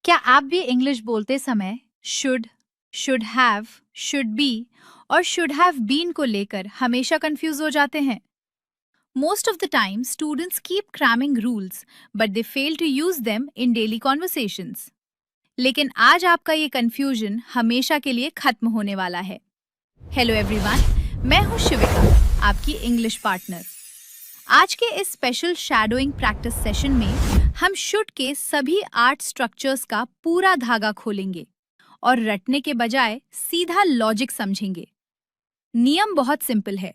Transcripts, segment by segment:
क्या आप भी इंग्लिश बोलते समय शुड हैव, शुड बी और शुड हैव बीन को लेकर हमेशा कंफ्यूज हो जाते हैं? Most of the time students keep cramming rules but they fail to use them in daily conversations. लेकिन आज आपका ये कंफ्यूजन हमेशा के लिए खत्म होने वाला है। हेलो एवरीवन, मैं हूँ शिविका, आपकी इंग्लिश पार्टनर। आज के इस स्पेशल शैडोइंग प्रैक्टिस सेशन में हम शुड के सभी 8 स्ट्रक्चर्स का पूरा धागा खोलेंगे और रटने के बजाय सीधा लॉजिक समझेंगे। नियम बहुत सिंपल है।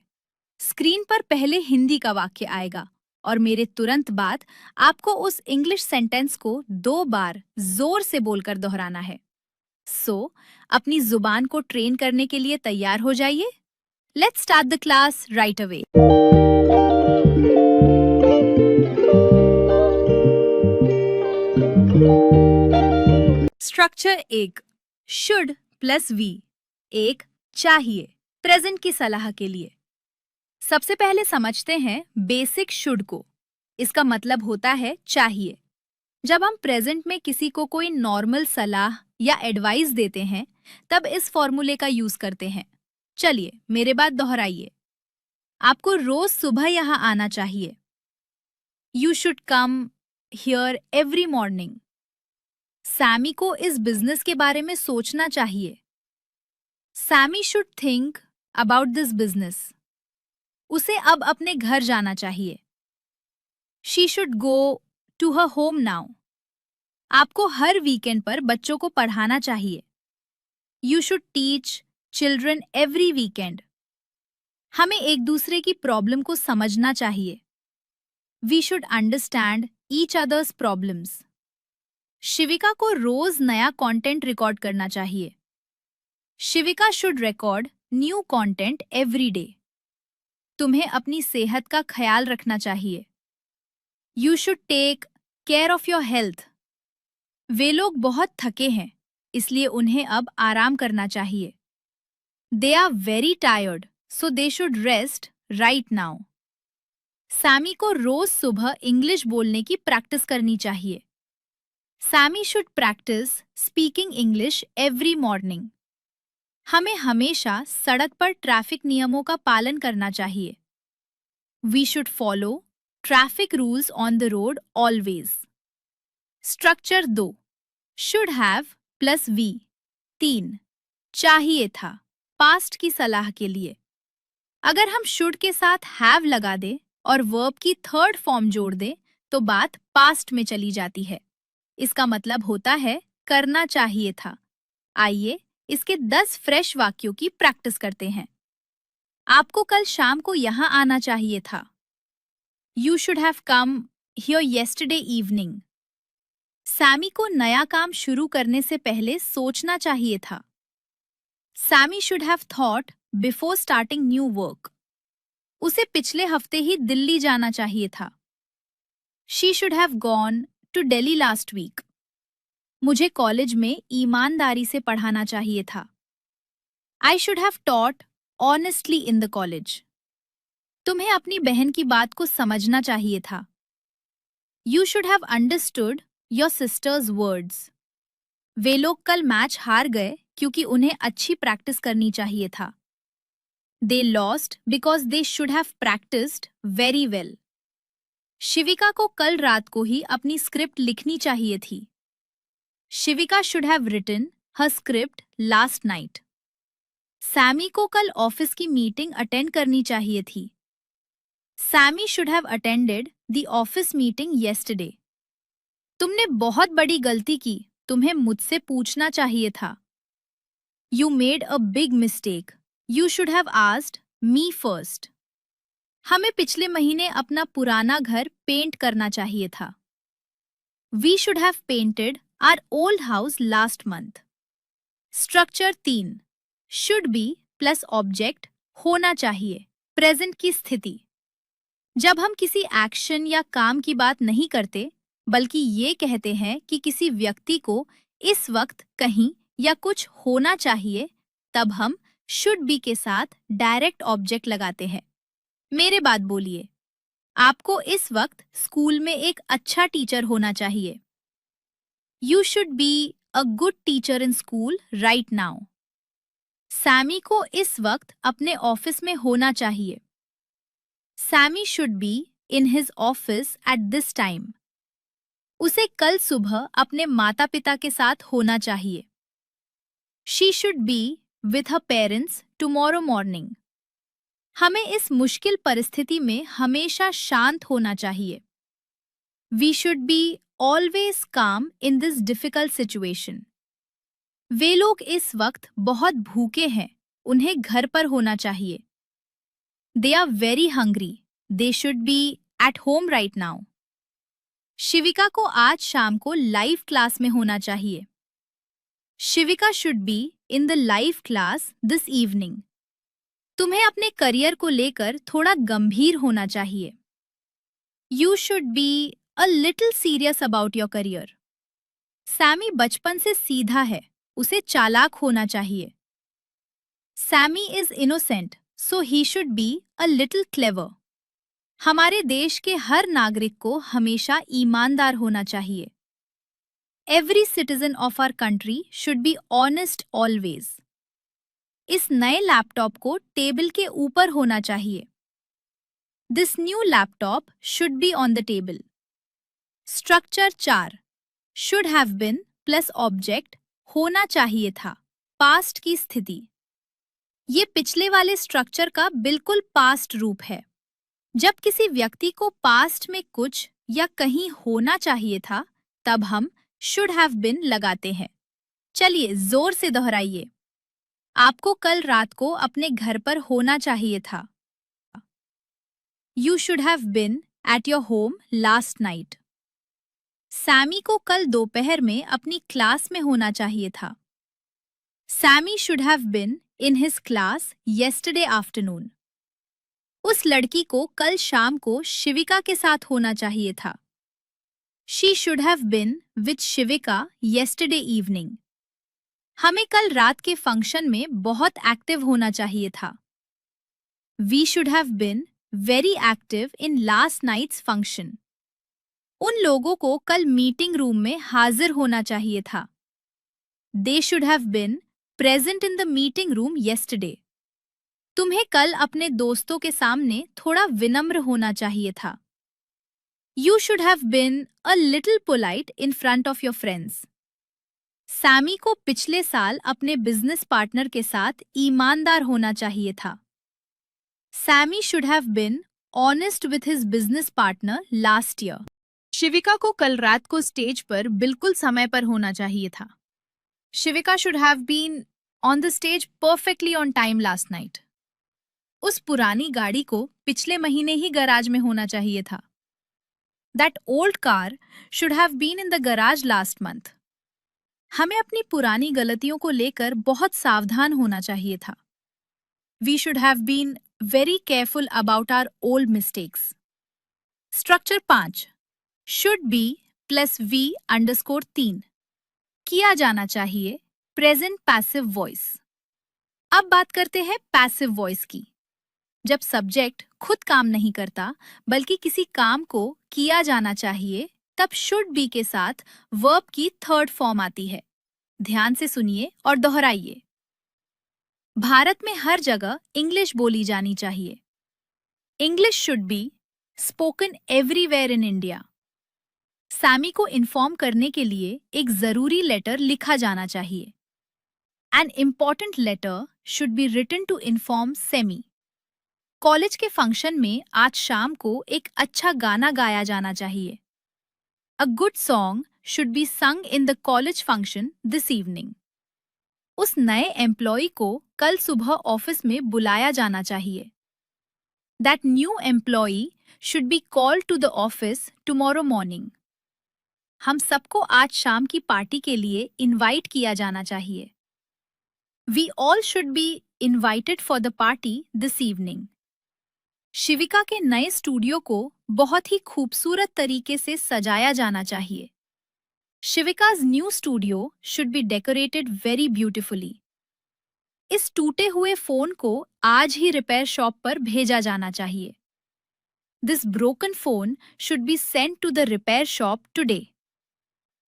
स्क्रीन पर पहले हिंदी का वाक्य आएगा और मेरे तुरंत बाद आपको उस इंग्लिश सेंटेंस को 2 बार जोर से बोलकर दोहराना है। अपनी जुबान को ट्रेन करने के लिए तैयार हो जाइए। Let's start the class right away. Structure 1, should plus V, एक चाहिए, प्रेजेंट की सलाह के लिए। सबसे पहले समझते हैं बेसिक शुड को। इसका मतलब होता है चाहिए। जब हम प्रेजेंट में किसी को कोई नॉर्मल सलाह या एडवाइस देते हैं तब इस फॉर्मूले का यूज करते हैं। चलिए मेरे बात दोहराइए। आपको रोज सुबह यहाँ आना चाहिए। You should come here every morning. Sammy को इस बिजनेस के बारे में सोचना चाहिए। Sammy should think about this business. उसे अब अपने घर जाना चाहिए। She should go to her home now. आपको हर वीकेंड पर बच्चों को पढ़ाना चाहिए। You should teach children every weekend. हमें एक दूसरे की प्रॉब्लम को समझना चाहिए। We should understand each others problems. Shivika को रोज नया कंटेंट रिकॉर्ड करना चाहिए। Shivika should record new content every day. तुम्हें अपनी सेहत का ख्याल रखना चाहिए। You should take care of your health. वे लोग बहुत थके हैं, इसलिए उन्हें अब आराम करना चाहिए। They are very tired, so they should rest right now. Sammy को रोज सुबह इंग्लिश बोलने की प्रैक्टिस करनी चाहिए। Sammy should practise speaking English every morning. हमें हमेशा सड़क पर ट्रैफिक नियमों का पालन करना चाहिए। We should follow traffic rules on the road always. Structure 2, should have plus V, 3 चाहिए था, पास्ट की सलाह के लिए। अगर हम शुड के साथ हैव लगा दे और वर्ब की थर्ड फॉर्म जोड़ दे तो बात पास्ट में चली जाती है। इसका मतलब होता है करना चाहिए था। आइए इसके 10 फ्रेश वाक्यों की प्रैक्टिस करते हैं। आपको कल शाम को यहाँ आना चाहिए था। You should have come here yesterday evening. Sammy को नया काम शुरू करने से पहले सोचना चाहिए था। Sammy should have thought before starting new work. उसे पिछले हफ्ते ही दिल्ली जाना चाहिए था। She should have gone to Delhi last week. मुझे कॉलेज में ईमानदारी से पढ़ाना चाहिए था। I should have taught honestly in the college. तुम्हें अपनी बहन की बात को समझना चाहिए था। You should have understood your sister's words. वे लोग कल मैच हार गए क्योंकि उन्हें अच्छी प्रैक्टिस करनी चाहिए था। They lost because they should have practised very well. Shivika को कल रात को ही अपनी स्क्रिप्ट लिखनी चाहिए थी। Shivika should have written her script last night. Sammy को कल ऑफिस की मीटिंग अटेंड करनी चाहिए थी। Sammy should have attended the office meeting yesterday. तुमने बहुत बड़ी गलती की, तुम्हें मुझसे पूछना चाहिए था। You made a big mistake, you should have asked me first. हमें पिछले महीने अपना पुराना घर पेंट करना चाहिए था। We should have painted our old house last month. Structure 3, should be plus object होना चाहिए, प्रेजेंट की स्थिति। जब हम किसी एक्शन या काम की बात नहीं करते बल्कि ये कहते हैं कि किसी व्यक्ति को इस वक्त कहीं या कुछ होना चाहिए, तब हम शुड बी के साथ डायरेक्ट ऑब्जेक्ट लगाते हैं। मेरे बात बोलिए। आपको इस वक्त स्कूल में एक अच्छा टीचर होना चाहिए। You should be a good teacher in school right now. Sammy को इस वक्त अपने ऑफिस में होना चाहिए. Sammy should be in his office at this time. उसे कल सुबह अपने माता पिता के साथ होना चाहिए. She should be with her parents tomorrow morning. हमें इस मुश्किल परिस्थिति में हमेशा शांत होना चाहिए. We should be always calm in this difficult situation. वे लोग इस वक्त बहुत भूखे हैं, उन्हें घर पर होना चाहिए. They are very hungry. They should be at home right now. शिविका को आज शाम को लाइव क्लास में होना चाहिए. शिविका should be in the live class this evening. तुम्हें अपने करियर को लेकर थोड़ा गंभीर होना चाहिए. You should be a little serious about your career. Sammy बचपन से सीधा है, उसे चालाक होना चाहिए. Sammy is innocent, so he should be a little clever. हमारे देश के हर नागरिक को हमेशा ईमानदार होना चाहिए. Every citizen of our country should be honest always. इस नए लैपटॉप को टेबल के ऊपर होना चाहिए. This new laptop should be on the table. Structure 4. Should have been plus object होना चाहिए था, पास्ट की स्थिति. ये पिछले वाले स्ट्रक्चर का बिल्कुल पास्ट रूप है. जब किसी व्यक्ति को पास्ट में कुछ या कहीं होना चाहिए था, तब हम should have been लगाते हैं. चलिए जोर से दोहराइए. आपको कल रात को अपने घर पर होना चाहिए था. You should have been at your home last night. Sammy को कल दोपहर में अपनी क्लास में होना चाहिए था. Sammy should have been in his class yesterday afternoon. उस लड़की को कल शाम को शिविका के साथ होना चाहिए था. She should have been with Shivika yesterday evening. हमें कल रात के फंक्शन में बहुत एक्टिव होना चाहिए था. We should have been very active in last night's function. उन लोगों को कल मीटिंग रूम में हाजिर होना चाहिए था. They should have been present in the meeting room yesterday. तुम्हें कल अपने दोस्तों के सामने थोड़ा विनम्र होना चाहिए था. You should have been a little polite in front of your friends. Sammy को पिछले साल अपने बिजनेस पार्टनर के साथ ईमानदार होना चाहिए था. Sammy should have been honest with his business partner last year. शिविका को कल रात को स्टेज पर बिल्कुल समय पर होना चाहिए था. शिविका should have been on the stage perfectly on time last night. उस पुरानी गाड़ी को पिछले महीने ही गैराज में होना चाहिए था. That old car should have been in the garage last month. हमें अपनी पुरानी गलतियों को लेकर बहुत सावधान होना चाहिए था. We should have been very careful about our old mistakes. Structure 5. Should be plus V underscore 3. किया जाना चाहिए, प्रेजेंट पैसिव वॉइस. अब बात करते हैं पैसिव वॉइस की. जब सब्जेक्ट खुद काम नहीं करता बल्कि किसी काम को किया जाना चाहिए, तब शुड बी के साथ वर्ब की थर्ड फॉर्म आती है. ध्यान से सुनिए और दोहराइए. भारत में हर जगह इंग्लिश बोली जानी चाहिए. English should be spoken everywhere in India. Sammy को इन्फॉर्म करने के लिए एक जरूरी लेटर लिखा जाना चाहिए. An important letter should be written to inform Sammy. College के फंक्शन में आज शाम को एक अच्छा गाना गाया जाना चाहिए. A good song should be sung in the college function this evening. उस नए एम्प्लॉय को कल सुबह ऑफिस में बुलाया जाना चाहिए. That new employee should be called to the office tomorrow morning. हम सबको आज शाम की पार्टी के लिए इनवाइट किया जाना चाहिए. We all should be invited for the party this evening. Shivika के नए स्टूडियो को बहुत ही खूबसूरत तरीके से सजाया जाना चाहिए. Shivika's new studio should be decorated very beautifully. इस टूटे हुए फोन को आज ही रिपेयर शॉप पर भेजा जाना चाहिए. This broken phone should be sent to the repair shop today.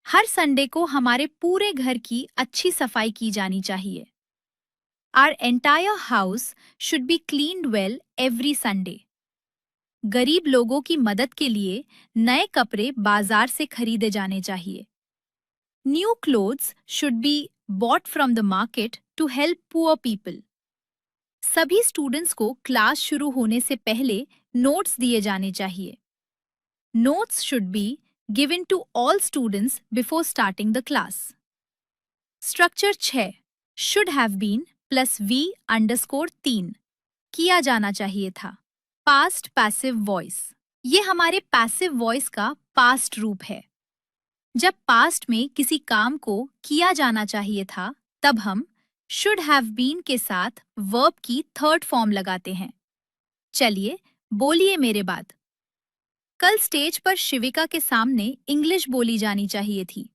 हर संडे को हमारे पूरे घर की अच्छी सफाई की जानी चाहिए। Our entire house should be cleaned well every Sunday. गरीब लोगों की मदद के लिए नए कपड़े बाजार से खरीदे जाने चाहिए। New clothes should be bought from the market to help poor people. सभी स्टूडेंट्स को क्लास शुरू होने से पहले नोट्स दिए जाने चाहिए। Notes should be given to all students before starting the class. Structure 6 should have been plus v underscore 3 किया जाना चाहिए था। पास्ट पैसिव वॉइस, ये हमारे पैसिव वॉइस का पास्ट रूप है। जब पास्ट में किसी काम को किया जाना चाहिए था, तब हम should have been के साथ वर्ब की थर्ड फॉर्म लगाते हैं। चलिए बोलिए मेरे बाद। कल स्टेज पर शिविका के सामने इंग्लिश बोली जानी चाहिए थी।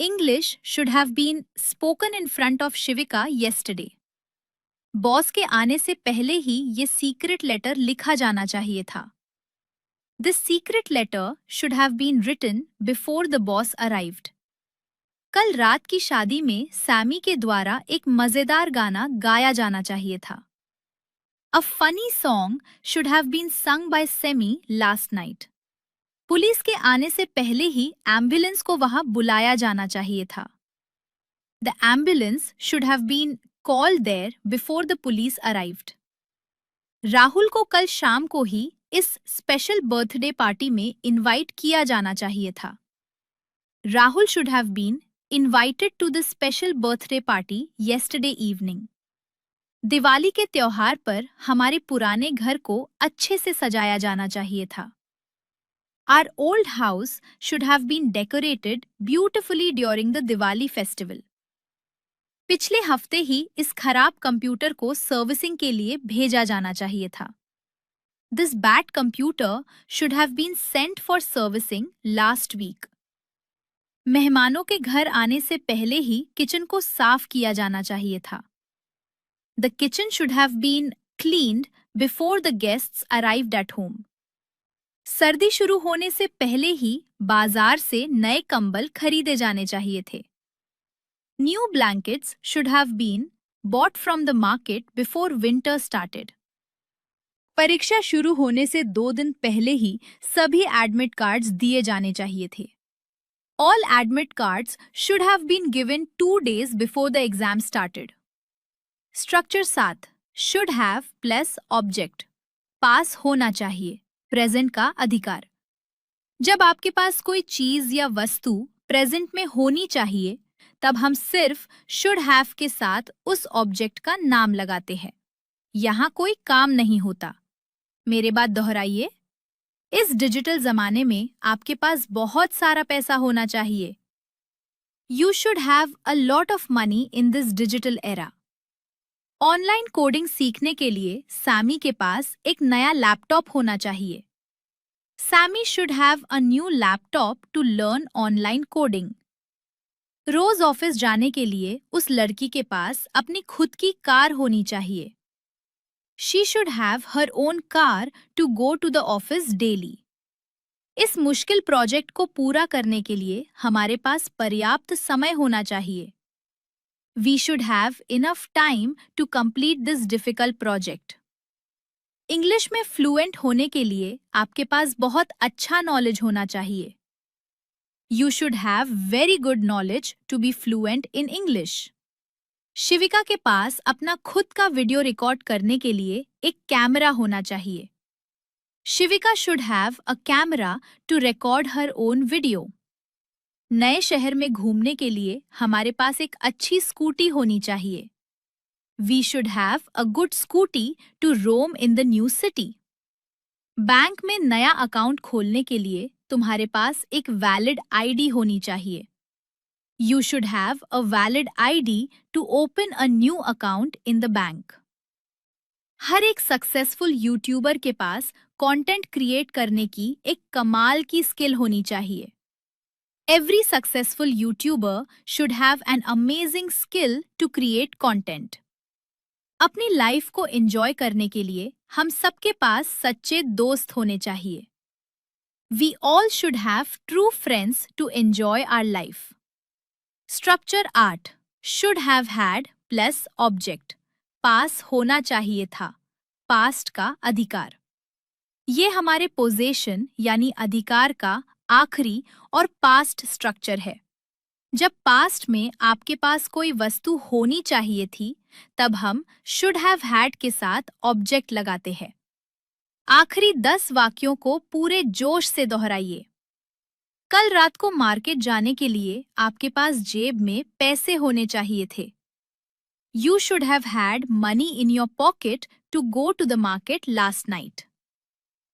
English should have been spoken in front of Shivika yesterday. Boss के आने से पहले ही ये सीक्रेट लेटर लिखा जाना चाहिए था। This secret letter should have been written before the boss arrived. कल रात की शादी में सैमी के द्वारा एक मजेदार गाना गाया जाना चाहिए था। A funny song should have been sung by Semi last night. Police के आने से पहले ही एम्बुलेंस को वहां बुलाया जाना चाहिए था। The ambulance should have been called there before the police arrived. Rahul को कल शाम को ही इस स्पेशल बर्थडे पार्टी में इनवाइट किया जाना चाहिए था। Rahul should have been invited to the special birthday party yesterday evening. Diwali के त्योहार पर हमारे पुराने घर को अच्छे से सजाया जाना चाहिए था। Our old house should have been decorated beautifully during the Diwali festival. पिछले हफ्ते ही इस खराब कंप्यूटर को सर्विसिंग के लिए भेजा जाना चाहिए था। This bad computer should have been sent for servicing last week. मेहमानों के घर आने से पहले ही किचन को साफ किया जाना चाहिए था। The kitchen should have been cleaned before the guests arrived at home. सर्दी शुरू होने से पहले ही बाजार से नए कंबल खरीदे जाने चाहिए थे। New blankets should have been bought from the market before winter started. परीक्षा शुरू होने से 2 दिन पहले ही सभी एडमिट कार्ड्स दिए जाने चाहिए थे। All admit cards should have been given 2 days before the exam started. Structure 7 should have plus object, pass होना चाहिए, प्रेजेंट का अधिकार। जब आपके पास कोई चीज या वस्तु प्रेजेंट में होनी चाहिए, तब हम सिर्फ शुड हैव के साथ उस ऑब्जेक्ट का नाम लगाते हैं। यहाँ कोई काम नहीं होता। मेरे बात दोहराइए। इस डिजिटल जमाने में आपके पास बहुत सारा पैसा होना चाहिए। You should have a lot of money in this digital era. Online coding सीखने के लिए सैमी के पास एक नया लैपटॉप होना चाहिए। Sammy should have a new laptop to learn online coding. रोज ऑफिस जाने के लिए उस लड़की के पास अपनी खुद की कार होनी चाहिए। She should have her own car to go to the office daily. इस मुश्किल प्रोजेक्ट को पूरा करने के लिए हमारे पास पर्याप्त समय होना चाहिए। We should have enough time to complete this difficult project. English में फ्लुएंट होने के लिए आपके पास बहुत अच्छा नॉलेज होना चाहिए। You should have very good knowledge to be fluent in English. शिविका के पास अपना खुद का वीडियो रिकॉर्ड करने के लिए एक कैमरा होना चाहिए। शिविका should have a camera to record her own video. नए शहर में घूमने के लिए हमारे पास एक अच्छी स्कूटी होनी चाहिए। We should have a good scooty to roam in the new city. Bank में नया अकाउंट खोलने के लिए तुम्हारे पास एक वैलिड आईडी होनी चाहिए। You should have a valid ID to open a new account in the bank. हर एक सक्सेसफुल यूट्यूबर के पास कंटेंट क्रिएट करने की एक कमाल की स्किल होनी चाहिए। Every successful YouTuber should have an amazing skill to create content. अपनी लाइफ को एंजॉय करने के लिए हम सबके पास सच्चे दोस्त होने चाहिए। We all should have true friends to enjoy our life. Structure 8. Should have had plus object. पास होना चाहिए था. पास्ट का अधिकार. ये हमारे पोजेशन यानी अधिकार का आखिरी और पास्ट स्ट्रक्चर है. जब पास्ट में आपके पास कोई वस्तु होनी चाहिए थी, तब हम शुड हैव हैड के साथ ऑब्जेक्ट लगाते हैं. आखिरी 10 वाक्यों को पूरे जोश से दोहराइए. कल रात को मार्केट जाने के लिए आपके पास जेब में पैसे होने चाहिए थे. You should have had money in your pocket to go to the market last night.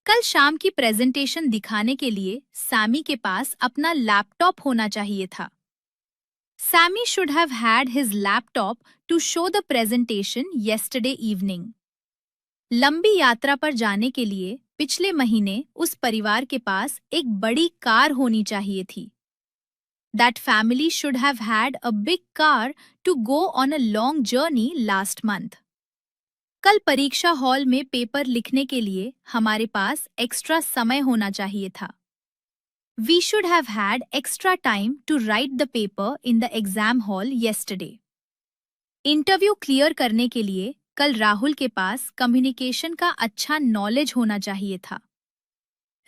कल शाम की प्रेजेंटेशन दिखाने के लिए सैमी के पास अपना लैपटॉप होना चाहिए था. Sammy should have had his laptop to show the presentation yesterday evening. लंबी यात्रा पर जाने के लिए पिछले महीने उस परिवार के पास एक बड़ी कार होनी चाहिए थी. That family should have had a big car to go on a long journey last month. कल परीक्षा हॉल में पेपर लिखने के लिए हमारे पास एक्स्ट्रा समय होना चाहिए था. We should have had extra time to write the paper in the exam hall yesterday. Interview clear करने के लिए कल राहुल के पास कम्युनिकेशन का अच्छा नॉलेज होना चाहिए था.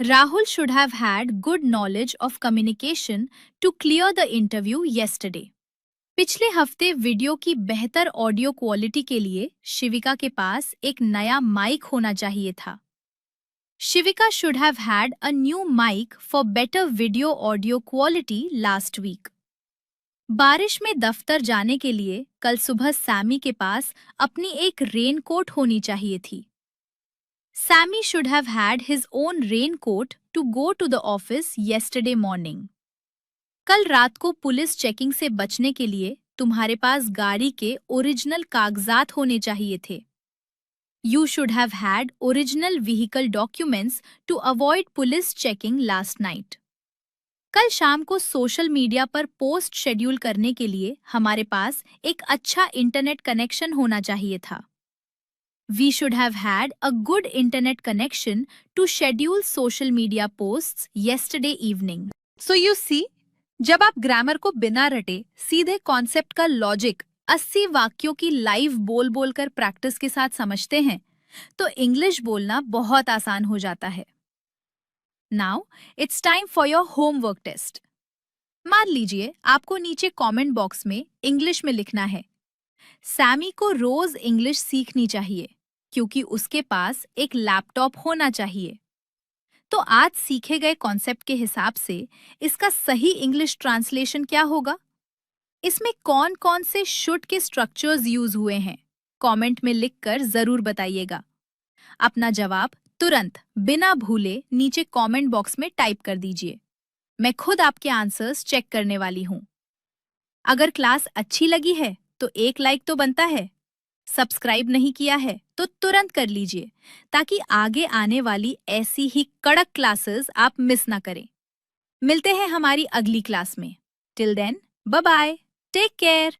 Rahul should have had good knowledge of communication to clear the interview yesterday. पिछले हफ्ते वीडियो की बेहतर ऑडियो क्वालिटी के लिए शिविका के पास एक नया माइक होना चाहिए था. Shivika should have had a new mic for better video audio quality last week. बारिश में दफ्तर जाने के लिए कल सुबह सैमी के पास अपनी एक रेनकोट होनी चाहिए थी. Sammy should have had his own raincoat to go to the office yesterday morning. कल रात को पुलिस चेकिंग से बचने के लिए तुम्हारे पास गाड़ी के ओरिजिनल कागजात होने चाहिए थे. You should have had original vehicle documents to avoid police checking last night. कल शाम को सोशल मीडिया पर पोस्ट शेड्यूल करने के लिए हमारे पास एक अच्छा इंटरनेट कनेक्शन होना चाहिए था. We should have had a good internet connection to schedule social media posts yesterday evening. So you see, जब आप ग्रामर को बिना रटे सीधे कॉन्सेप्ट का लॉजिक 80 वाक्यों की लाइव बोल बोल कर प्रैक्टिस के साथ समझते हैं, तो इंग्लिश बोलना बहुत आसान हो जाता है. Now it's time for your homework test. मान लीजिए आपको नीचे कमेंट बॉक्स में इंग्लिश में लिखना है. सैमी को रोज इंग्लिश सीखनी चाहिए क्योंकि उसके पास एक लैपटॉप होना चाहिए. तो आज सीखे गए कॉन्सेप्ट के हिसाब से इसका सही इंग्लिश ट्रांसलेशन क्या होगा? इसमें कौन कौन से शुड के स्ट्रक्चर्स यूज हुए हैं? कमेंट में लिखकर जरूर बताइएगा. अपना जवाब तुरंत बिना भूले नीचे कमेंट बॉक्स में टाइप कर दीजिए. मैं खुद आपके आंसर्स चेक करने वाली हूँ. अगर क्लास अच्छी लगी है तो एक लाइक तो बनता है. सब्सक्राइब नहीं किया है तो तुरंत कर लीजिए ताकि आगे आने वाली ऐसी ही कड़क क्लासेस आप मिस ना करें. मिलते हैं हमारी अगली क्लास में. Till then, bye bye, take care.